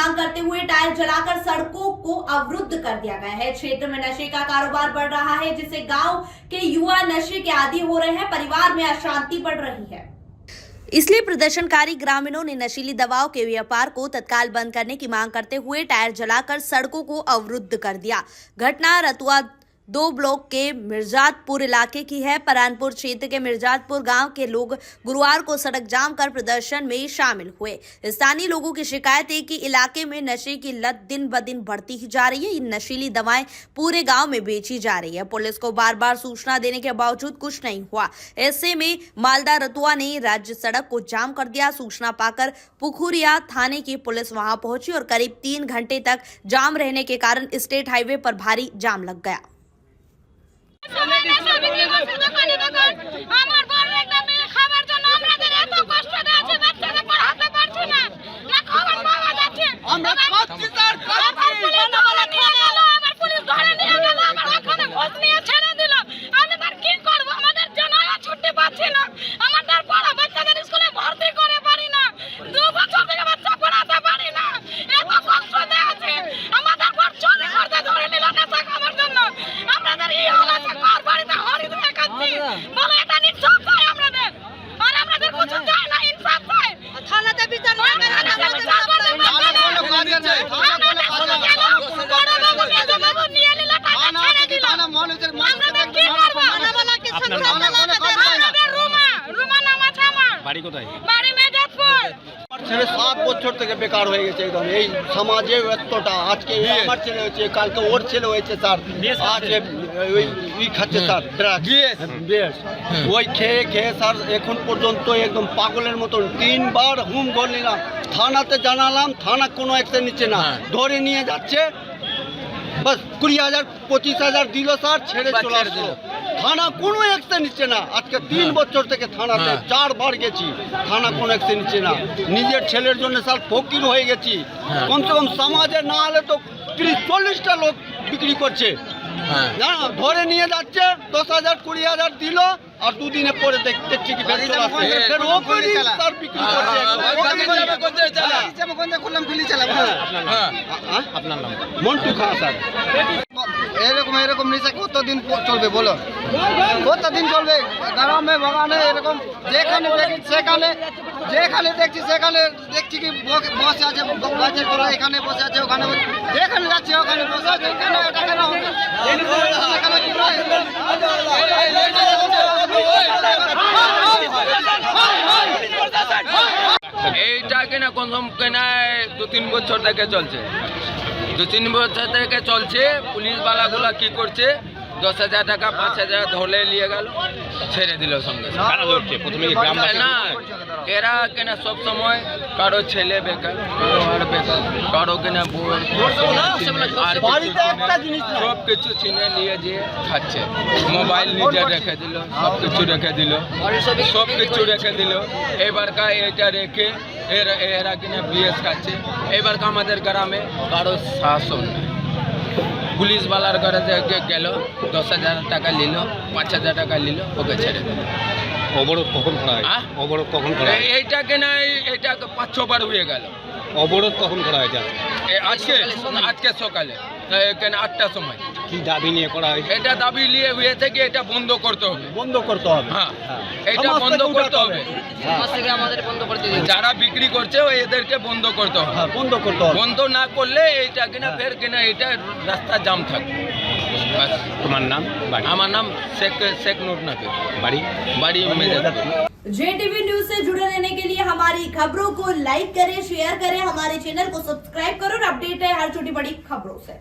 मांग करते हुए टायर जलाकर सड़कों को अवरुद्ध कर दिया गया है। क्षेत्र में नशे का कारोबार बढ़ रहा है, जिससे गांव के युवा नशे के आदी हो रहे हैं। परिवार में अशांति बढ़ रही है। इसलिए प्रदर्शनकारी ग्रामीणों ने नशीली दवाओं के व्यापार को तत्काल बंद करने की मांग करते हुए टायर जलाकर सड़कों को अवरुद्ध कर दिया। घटना रतुआ 2 ब्लॉक के मिर्जातपुर इलाके की है। परानपुर क्षेत्र के मिर्जातपुर गांव के लोग गुरुवार को सड़क जाम कर प्रदर्शन में शामिल हुए। स्थानीय लोगों की शिकायत है कि इलाके में नशे की लत दिन ब दिन बढ़ती ही जा रही है। ये नशीली दवाएं पूरे गांव में बेची जा रही है। पुलिस को बार बार सूचना देने के बावजूद कुछ नहीं हुआ। ऐसे में मालदा रतुआ ने राज्य सड़क को जाम कर दिया। सूचना पाकर पुखुरिया थाने की पुलिस वहां पहुंची और करीब 3 घंटे तक जाम रहने के कारण स्टेट हाईवे पर भारी जाम लग गया। বাড়ি কোথায়? বাড়ি মেজাতপুর। ছেলে 7 বছর থেকে বেকার হয়ে গেছে একদম এই সমাজে এতটা। আজকে আমার ছেলে হয়েছে, কালকে ওর ছেলে হয়েছে স্যার। আজ ওই খাচ্ছে স্যার ড্রাগস, ওই খেয়ে খেয়ে স্যার এখন পর্যন্ত একদম পাগলের মতন 3 বার হুম ঘর নিলাম, থানাতে জানালাম, থানা কোনো অ্যাকশন নিচ্ছে না, ধরে নিয়ে যাচ্ছে। बस 20,000 25,000 দিল স্যার, ছেড়ে চলে আসলো। থানা কোনো অ্যাকশন নিচ্ছে না। আজকে 3 বছর থেকে থানাতে 4 বার গেছি, থানা কোনো অ্যাকশন নিচ্ছে না। নিজের ছেলের জন্য স্যার ফকির হয়ে গেছি। কমসে কম সমাজে না হলে তো 30-40টা লোক বিক্রি করছে। না ধরে নিয়ে যাচ্ছে, 10,000 20,000 দিল, আর 2 দিনে পরে দেখছি কি ফের চলে আসছে। ফের ও করি স্যার বিক্রি করছে। আপনার নাম? মন্টু খান স্যার। এরকম নেশা কতদিন চলবে বলো? কতদিন চলবে? গ্রামে বাগানে এরকম যেখানে দেখছি সেখানে দেখছি কি বসে আছে গাছের তলা, এখানে বসে আছে, ওখানে যেখানে যাচ্ছে ওখানে বসে আছে। কেন এটা কেন হবে? এইটা কিনা কনফার্ম কিনা 2-3 বছর থেকে চলছে। 2-3 বছর থেকে চলছে। পুলিশওয়ালাগুলা কি করছে, 10,000 টাকা 5,000 ধরে নিয়ে গেল, ছেড়ে দিল সঙ্গে না। এরা কিনা সব সময় কারো ছেলে বেকার, কারো আর বেকার, কারো কিনা বউ, সব কিছু চিনে নিয়ে যেয়ে খাচ্ছে। মোবাইল নিজে রেখে দিল, সব কিছু রেখে দিল, সব কিছু রেখে দিল। এবারকা এটা রেখে এরা কিনা বিএস খাচ্ছে। এবারকা আমাদের গ্রামে কারো শাসন নেই। পুলিশওয়ালার ঘরে গেল, 10,000 টাকা নিল, 5,000 টাকা নিল, ওকে ছেড়ে দিল। অবরোধ কখন করা হয়? অবরোধ কখন করা হয়? এইটা কিনা এটা 5-6 বার হয়ে গেল। অবরোধ কখন করা হয়েছে? আজকে সকালে কেন 8টার সময়। কি দাবি নিয়ে করা হয়েছে? এটা দাবি নিয়ে হয়েছে কি এটা বন্ধ করতে হবে। বন্ধ করতে হবে। হ্যাঁ, এটা বন্ধ করতে হবে। যারা বিক্রি করছে এদেরকে বন্ধ করতে হবে। বন্ধ করতে হবে। বন্ধ না করলে এইটা কিনা ফের কিনা এটা রাস্তা জাম থাকবে। তোমার নাম? আমার নাম শেখ नूर नबी। বাড়ি मेजातपुर। JTV न्यूज से जुड़े रहने के लिए हमारी खबरों को लाइक करें, शेयर करें, हमारे चैनल को सब्सक्राइब करो और अपडेट है हर छोटी बड़ी खबरों से।